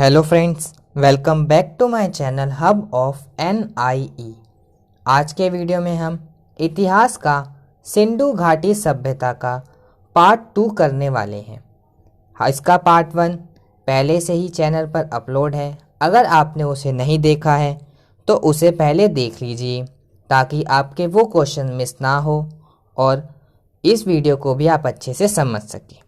Hello friends, welcome back to my channel hub of NIE। आज के video में हम इतिहास का सिंधु घाटी सभ्यता का पार्ट 2 करने वाले हैं। इसका पार्ट 1 पहले से ही चैनल पर अपलोड है। अगर आपने उसे नहीं देखा है तो उसे पहले देख लीजिए ताकि आपके वो क्वेश्चन मिस ना हो और इस वीडियो को भी आप अच्छे से समझ सकें।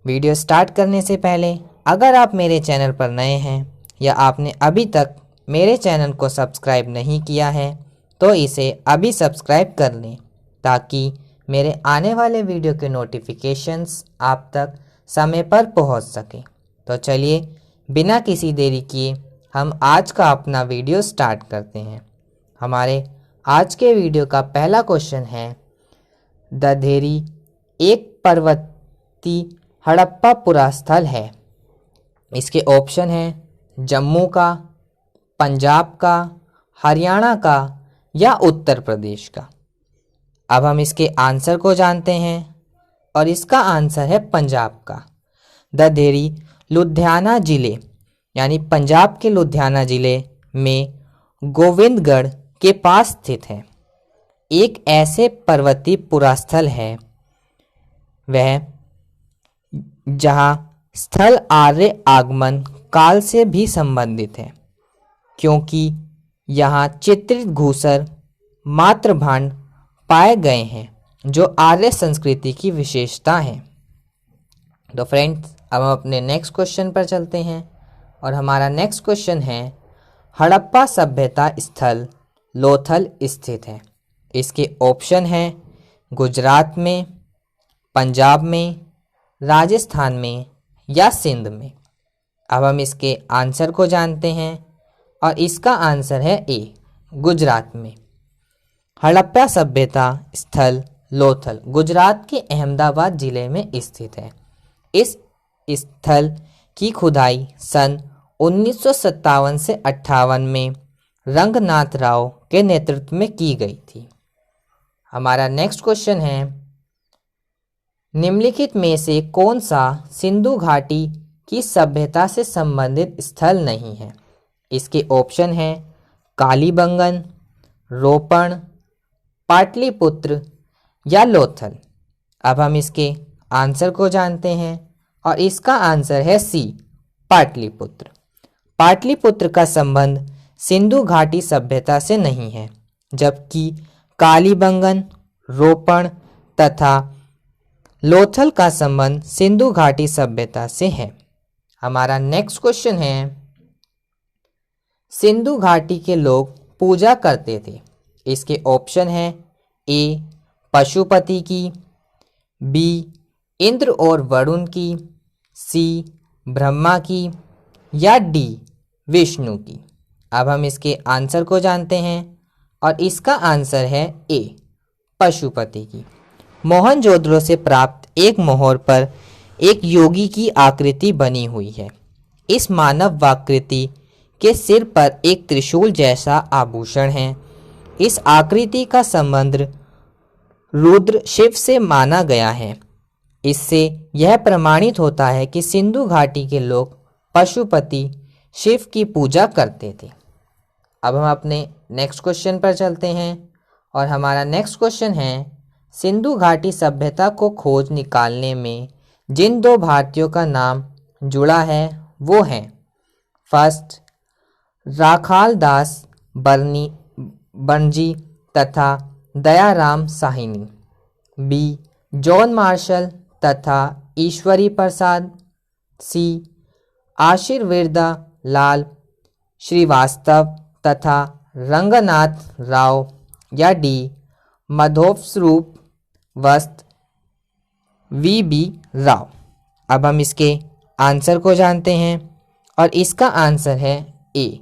वीडियो स्टार्ट करने से पहले अगर आप मेरे चैनल पर नए हैं या आपने अभी तक मेरे चैनल को सब्सक्राइब नहीं किया है तो इसे अभी सब्सक्राइब कर लें ताकि मेरे आने वाले वीडियो के नोटिफिकेशंस आप तक समय पर पहुंच सकें। तो चलिए बिना किसी देरी किए हम आज का अपना वीडियो स्टार्ट करते हैं। हमारे आज के वीडियो का पहला क्वेश्चन है, दधेरी एक पर्वतीय हड़प्पा पुरास्थल है। इसके ऑप्शन हैं जम्मू का, पंजाब का, हरियाणा का या उत्तर प्रदेश का। अब हम इसके आंसर को जानते हैं और इसका आंसर है पंजाब का। दधेरी लुधियाना ज़िले यानी पंजाब के लुधियाना ज़िले में गोविंदगढ़ के पास स्थित है। एक ऐसे पर्वतीय पुरास्थल है वह जहाँ स्थल आर्य आगमन काल से भी संबंधित है, क्योंकि यहाँ चित्रित घूसर मातृभांड पाए गए हैं जो आर्य संस्कृति की विशेषता है। तो फ्रेंड्स, अब हम अपने नेक्स्ट क्वेश्चन पर चलते हैं और हमारा नेक्स्ट क्वेश्चन है, हड़प्पा सभ्यता स्थल लोथल स्थित है। इसके ऑप्शन हैं गुजरात में, पंजाब में, राजस्थान में या सिंध में। अब हम इसके आंसर को जानते हैं और इसका आंसर है ए, गुजरात में। हड़प्पा सभ्यता स्थल लोथल गुजरात के अहमदाबाद जिले में स्थित है। इस स्थल की खुदाई सन 1957 से 58 में रंगनाथ राव के नेतृत्व में की गई थी। हमारा नेक्स्ट क्वेश्चन है, निम्नलिखित में से कौन सा सिंधु घाटी की सभ्यता से संबंधित स्थल नहीं है। इसके ऑप्शन हैं कालीबंगन, रोपण, पाटलिपुत्र या लोथल। अब हम इसके आंसर को जानते हैं और इसका आंसर है सी, पाटलिपुत्र। पाटलिपुत्र का संबंध सिंधु घाटी सभ्यता से नहीं है, जबकि कालीबंगन, रोपण तथा लोथल का संबंध सिंधु घाटी सभ्यता से है। हमारा नेक्स्ट क्वेश्चन है, सिंधु घाटी के लोग पूजा करते थे। इसके ऑप्शन है ए, पशुपति की, बी, इंद्र और वरुण की, सी, ब्रह्मा की या डी, विष्णु की। अब हम इसके आंसर को जानते हैं और इसका आंसर है ए, पशुपति की। मोहनजोदड़ो से प्राप्त एक मोहर पर एक योगी की आकृति बनी हुई है। इस मानव आकृति के सिर पर एक त्रिशूल जैसा आभूषण है। इस आकृति का संबंध रुद्र शिव से माना गया है। इससे यह प्रमाणित होता है कि सिंधु घाटी के लोग पशुपति शिव की पूजा करते थे। अब हम अपने नेक्स्ट क्वेश्चन पर चलते हैं और हमारा नेक्स्ट क्वेश्चन है, सिंधु घाटी सभ्यता को खोज निकालने में जिन दो भारतीयों का नाम जुड़ा है वो हैं, फर्स्ट राखाल दास बनर्जी तथा Dayaram Sahni, B, John Marshall तथा ईश्वरी प्रसाद, सी, आशीर्वेदा लाल श्रीवास्तव तथा रंगनाथ राव या डी, मधोस्वरूप वस्त VB राव। अब हम इसके आंसर को जानते हैं और इसका आंसर है ए,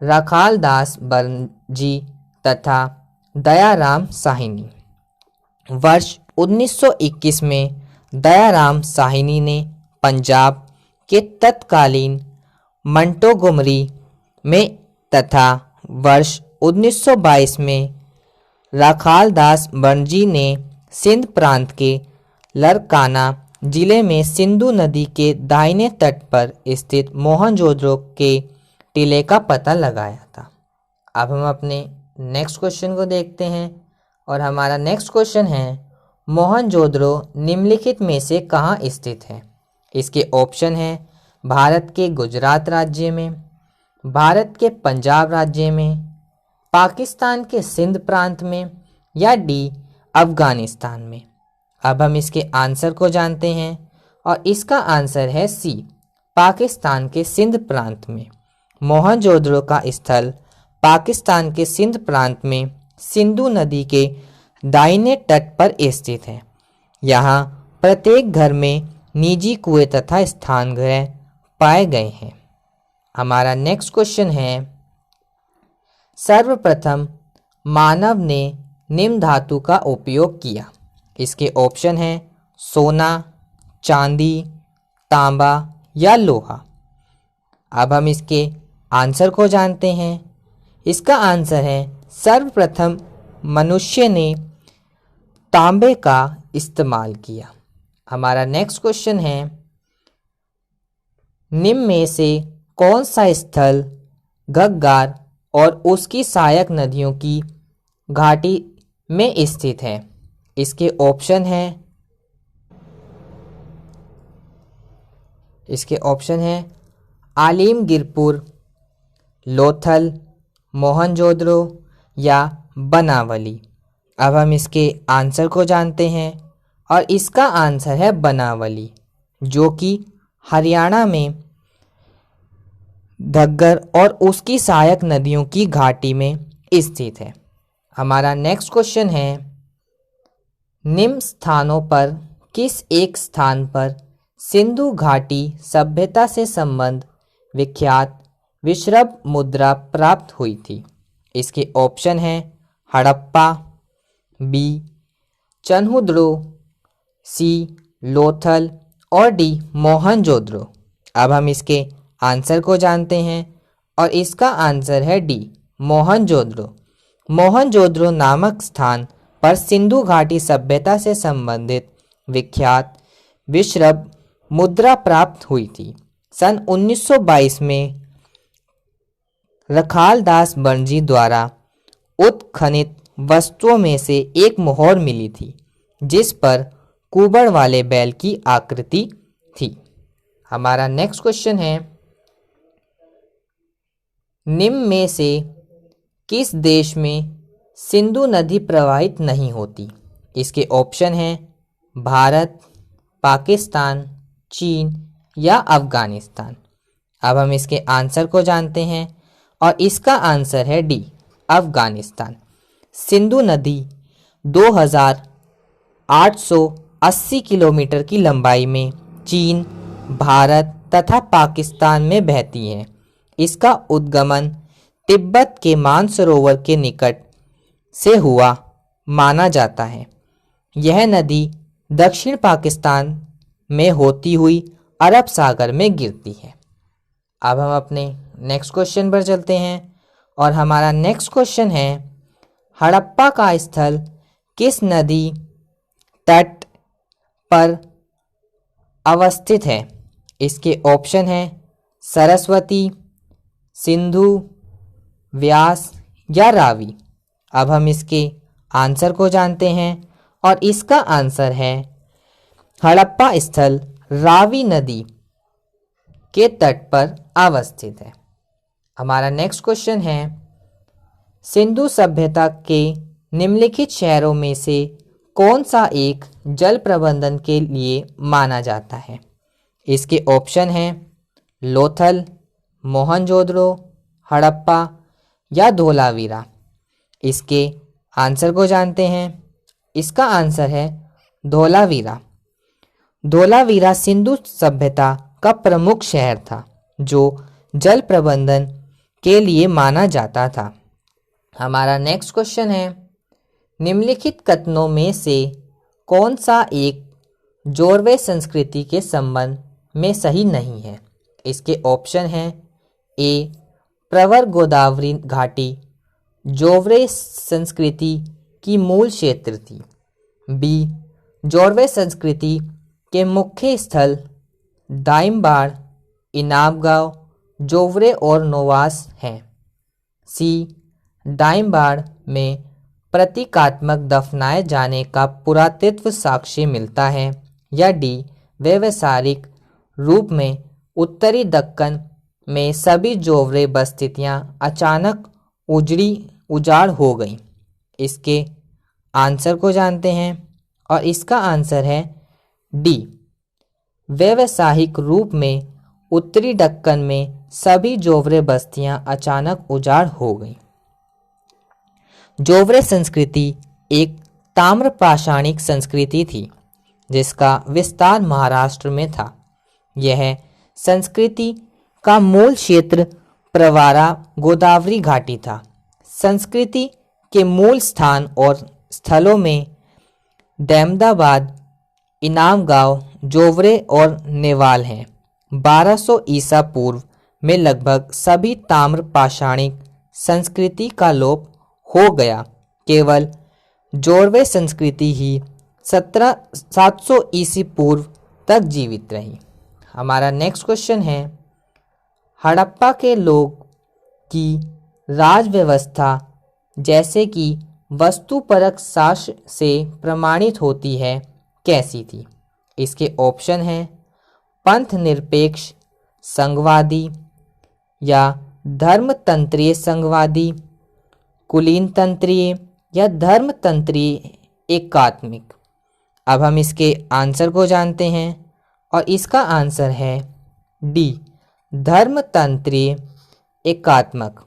राखाल दास बनर्जी तथा दयाराम साहनी। वर्ष 1921 में दयाराम साहनी ने पंजाब के तत्कालीन मंटोगोमरी में तथा वर्ष 1922 में राखाल दास बनर्जी ने सिंध प्रांत के लरकाना जिले में सिंधु नदी के दाहिने तट पर स्थित मोहनजोदड़ो के टीले का पता लगाया था। अब हम अपने नेक्स्ट क्वेश्चन को देखते हैं और हमारा नेक्स्ट क्वेश्चन है मोहनजोदड़ो निम्नलिखित में से कहाँ स्थित है। इसके ऑप्शन है भारत के गुजरात राज्य में, भारत के पंजाब राज्य में, पाकिस्तान के सिंध प्रांत में या डी अफगानिस्तान में। अब हम इसके आंसर को जानते हैं और इसका आंसर है सी, पाकिस्तान के सिंध प्रांत में। मोहनजोदड़ो का स्थल पाकिस्तान के सिंध प्रांत में सिंधु नदी के दाहिने तट पर स्थित है। यहाँ प्रत्येक घर में निजी कुएं तथा स्नान गृह पाए गए हैं। हमारा नेक्स्ट क्वेश्चन है सर्वप्रथम मानव ने निम्न धातु का उपयोग किया। इसके ऑप्शन है सोना, चांदी, तांबा या लोहा। अब हम इसके आंसर को जानते हैं। इसका आंसर है सर्वप्रथम मनुष्य ने तांबे का इस्तेमाल किया। हमारा नेक्स्ट क्वेश्चन है निम्न में से कौन सा स्थल घग्गार और उसकी सहायक नदियों की घाटी में स्थित है। इसके ऑप्शन है आलिमगीरपुर, लोथल, मोहनजोदड़ो या बनावली। अब हम इसके आंसर को जानते हैं और इसका आंसर है बनावली, जो कि हरियाणा में घग्गर और उसकी सहायक नदियों की घाटी में स्थित है। हमारा नेक्स्ट क्वेश्चन है निम्न स्थानों पर किस एक स्थान पर सिंधु घाटी सभ्यता से संबंध विख्यात विश्रब मुद्रा प्राप्त हुई थी। इसके ऑप्शन है हड़प्पा, बी चन्हुद्रो, सी लोथल और डी मोहनजोदड़ो। अब हम इसके आंसर को जानते हैं और इसका आंसर है डी मोहनजोदड़ो। मोहनजोदड़ो नामक स्थान पर सिंधु घाटी सभ्यता से संबंधित विख्यात विश्रब मुद्रा प्राप्त हुई थी। सन 1922 में रखालदास बनर्जी द्वारा उत्खनित वस्तुओं में से एक मोहर मिली थी जिस पर कुबड़ वाले बैल की आकृति थी। हमारा नेक्स्ट क्वेश्चन है निम्न में से किस देश में सिंधु नदी प्रवाहित नहीं होती। इसके ऑप्शन हैं भारत, पाकिस्तान, चीन या अफगानिस्तान। अब हम इसके आंसर को जानते हैं और इसका आंसर है डी अफगानिस्तान। सिंधु नदी 2880 किलोमीटर की लंबाई में चीन, भारत तथा पाकिस्तान में बहती है। इसका उद्गमन तिब्बत के मानसरोवर के निकट से हुआ माना जाता है। यह नदी दक्षिण पाकिस्तान में होती हुई अरब सागर में गिरती है। अब हम अपने नेक्स्ट क्वेश्चन पर चलते हैं और हमारा नेक्स्ट क्वेश्चन है हड़प्पा का स्थल किस नदी तट पर अवस्थित है। इसके ऑप्शन है सरस्वती, सिंधु, व्यास या रावी। अब हम इसके आंसर को जानते हैं और इसका आंसर है हड़प्पा स्थल रावी नदी के तट पर अवस्थित है। हमारा नेक्स्ट क्वेश्चन है सिंधु सभ्यता के निम्नलिखित शहरों में से कौन सा एक जल प्रबंधन के लिए माना जाता है। इसके ऑप्शन हैं लोथल, मोहनजोदड़ो, हड़प्पा या धोलावीरा। इसके आंसर को जानते हैं। इसका आंसर है धोलावीरा। धोलावीरा सिंधु सभ्यता का प्रमुख शहर था जो जल प्रबंधन के लिए माना जाता था। हमारा नेक्स्ट क्वेश्चन है निम्नलिखित कथनों में से कौन सा एक जोरवे संस्कृति के संबंध में सही नहीं है। इसके ऑप्शन हैं ए प्रवर गोदावरी घाटी जोरवे संस्कृति की मूल क्षेत्र थी, बी जोरवे संस्कृति के मुख्य स्थल दाइमबाड़, इनामगांव, जोवरे और नोवास हैं। सी, दाइमबाड़ में प्रतीकात्मक दफनाए जाने का पुरातत्व साक्ष्य मिलता है। या डी, व्यावसायिक रूप में उत्तरी दक्कन में सभी जोवरे बस्तियां अचानक उजाड़ हो गईं। इसके आंसर को जानते हैं और इसका आंसर है डी, व्यावसायिक रूप में उत्तरी दक्कन में सभी जोवरे बस्तियां अचानक उजाड़ हो गईं। जोवरे संस्कृति एक ताम्र पाषाणिक संस्कृति थी जिसका विस्तार महाराष्ट्र में था। यह संस्कृति का मूल क्षेत्र प्रवारा गोदावरी घाटी था। संस्कृति के मूल स्थान और स्थलों में दहमदाबाद, इनामगांव, जोवरे और नेवाल हैं। 1200 ईसा पूर्व में लगभग सभी ताम्र पाषाणिक संस्कृति का लोप हो गया। केवल जोरवे संस्कृति ही 700 ईसी पूर्व तक जीवित रही। हमारा नेक्स्ट क्वेश्चन है, हड़प्पा के लोग की राज व्यवस्था जैसे कि वस्तुपरक साक्ष्य से प्रमाणित होती है कैसी थी? इसके ऑप्शन हैं पंथ निरपेक्ष संघवादी या धर्मतंत्रीय संघवादी, कुलीन तंत्रीय या धर्मतंत्रीय एकात्मिक। अब हम इसके आंसर को जानते हैं और इसका आंसर है डी, धर्मतंत्रीय एकात्मक।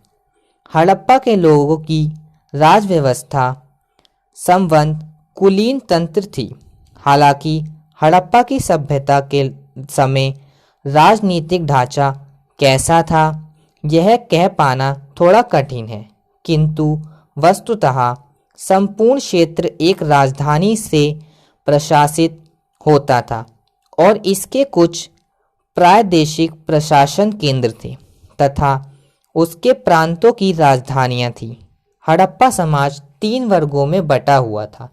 हड़प्पा के लोगों की राज व्यवस्था संबंध कुलीन तंत्र थी। हालांकि हड़प्पा की सभ्यता के समय राजनीतिक ढांचा कैसा था यह कह पाना थोड़ा कठिन है, किंतु वस्तुतः संपूर्ण क्षेत्र एक राजधानी से प्रशासित होता था और इसके कुछ प्रादेशिक प्रशासन केंद्र थे तथा उसके प्रांतों की राजधानियां थीं। हड़प्पा समाज 3 वर्गों में बटा हुआ था।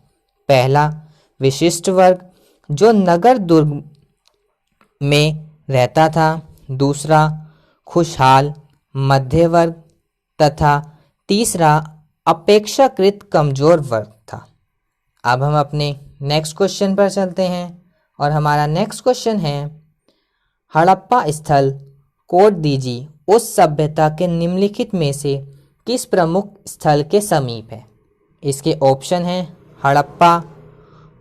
पहला विशिष्ट वर्ग जो नगर दुर्ग में रहता था, दूसरा खुशहाल मध्य वर्ग तथा तीसरा अपेक्षाकृत कमजोर वर्ग था। अब हम अपने नेक्स्ट क्वेश्चन पर चलते हैं और हमारा नेक्स्ट क्वेश्चन है, हड़प्पा स्थल कोड दीजिए उस सभ्यता के निम्नलिखित में से किस प्रमुख स्थल के समीप है? इसके ऑप्शन हैं हड़प्पा,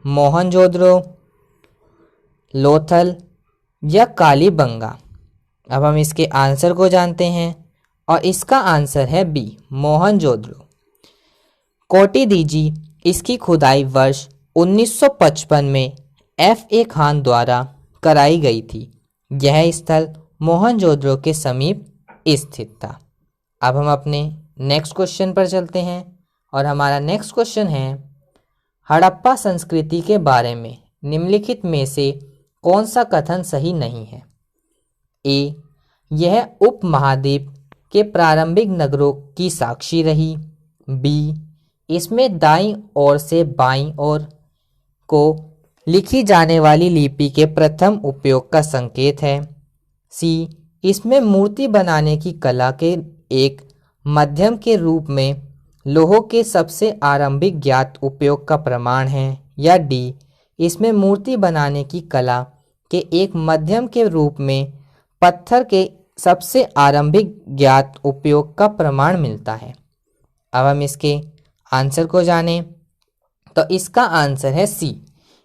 मोहनजोदड़ो, लोथल या कालीबंगा। अब हम इसके आंसर को जानते हैं और इसका आंसर है बी, मोहनजोदड़ो। कोटिदीजी इसकी खुदाई वर्ष 1955 में F.A. खान द्वारा कराई गई थी। यह स्थल मोहनजोदड़ो के समीप स्थित था। अब हम अपने नेक्स्ट क्वेश्चन पर चलते हैं और हमारा नेक्स्ट क्वेश्चन है, हड़प्पा संस्कृति के बारे में निम्नलिखित में से कौन सा कथन सही नहीं है? ए, यह उपमहाद्वीप के प्रारंभिक नगरों की साक्षी रही। बी, इसमें दाईं ओर से बाईं ओर को लिखी जाने वाली लिपि के प्रथम उपयोग का संकेत है। सी, इसमें मूर्ति बनाने की कला के एक माध्यम के रूप में लोहों के सबसे आरंभिक ज्ञात उपयोग का प्रमाण है। या डी, इसमें मूर्ति बनाने की कला के एक माध्यम के रूप में पत्थर के सबसे आरंभिक ज्ञात उपयोग का प्रमाण मिलता है। अब हम इसके आंसर को जानें तो इसका आंसर है सी,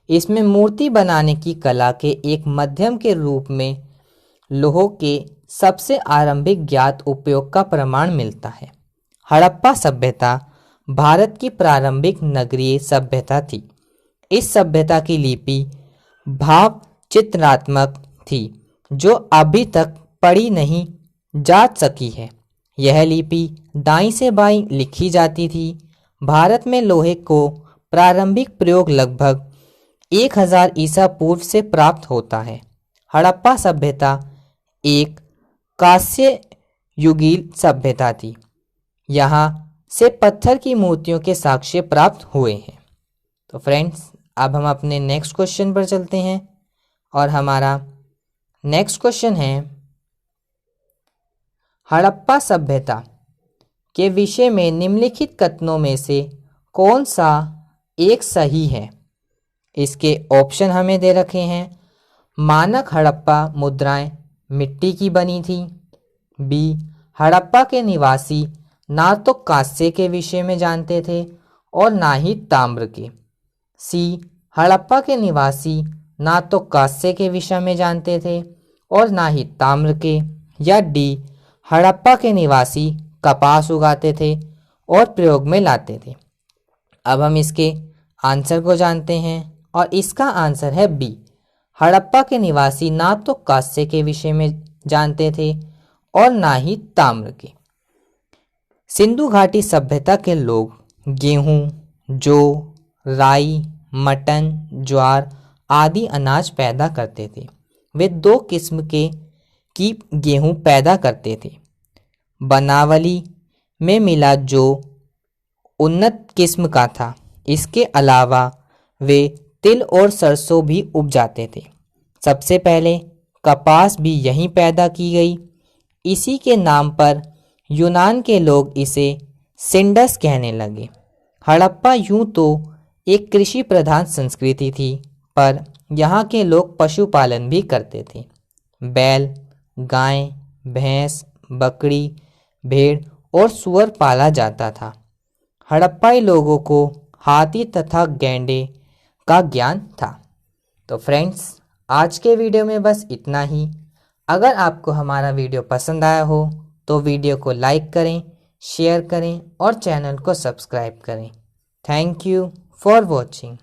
इसमें मूर्ति बनाने की कला के एक माध्यम के रूप में लोहों के सबसे आरंभिक ज्ञात उपयोग का प्रमाण मिलता है। हड़प्पा सभ्यता भारत की प्रारंभिक नगरीय सभ्यता थी। इस सभ्यता की लिपि भाव चित्रात्मक थी जो अभी तक पढ़ी नहीं जा सकी है। यह लिपि दाईं से बाईं लिखी जाती थी। भारत में लोहे को प्रारंभिक प्रयोग लगभग 1000 ईसा पूर्व से प्राप्त होता है। हड़प्पा सभ्यता एक कांस्य युगीय सभ्यता थी। यहाँ से पत्थर की मूर्तियों के साक्ष्य प्राप्त हुए हैं। तो फ्रेंड्स, अब हम अपने नेक्स्ट क्वेश्चन पर चलते हैं और हमारा नेक्स्ट क्वेश्चन है, हड़प्पा सभ्यता के विषय में निम्नलिखित कथनों में से कौन सा एक सही है। इसके ऑप्शन हमें दे रखे हैं। मानक हड़प्पा मुद्राएं मिट्टी की बनी थी। बी, हड़प्पा के निवासी ना तो कांस्य के विषय में जानते थे और ना ही ताम्र के। सी, हड़प्पा के निवासी ना तो कांस्य के विषय में जानते थे और ना ही ताम्र के। या डी, हड़प्पा के निवासी कपास उगाते थे और प्रयोग में लाते थे। अब हम इसके आंसर को जानते हैं और इसका आंसर है बी, हड़प्पा के निवासी ना तो कांस्य के विषय में जानते थे और ना ही ताम्र के। सिंधु घाटी सभ्यता के लोग गेहूं, जौ, राई, मटन, ज्वार आदि अनाज पैदा करते थे। वे 2 किस्म की गेहूं पैदा करते थे। बनावली में मिला जो उन्नत किस्म का था। इसके अलावा वे तिल और सरसों भी उपजाते थे। सबसे पहले कपास भी यहीं पैदा की गई। इसी के नाम पर यूनान के लोग इसे सिंडस कहने लगे। हड़प्पा यूं तो एक कृषि प्रधान संस्कृति थी, पर यहाँ के लोग पशुपालन भी करते थे। बैल, गाय, भैंस, बकरी, भेड़ और सूअर पाला जाता था। हड़प्पाई लोगों को हाथी तथा गैंडे का ज्ञान था। तो फ्रेंड्स, आज के वीडियो में बस इतना ही। अगर आपको हमारा वीडियो पसंद आया हो तो वीडियो को लाइक करें, शेयर करें और चैनल को सब्सक्राइब करें। Thank you for watching.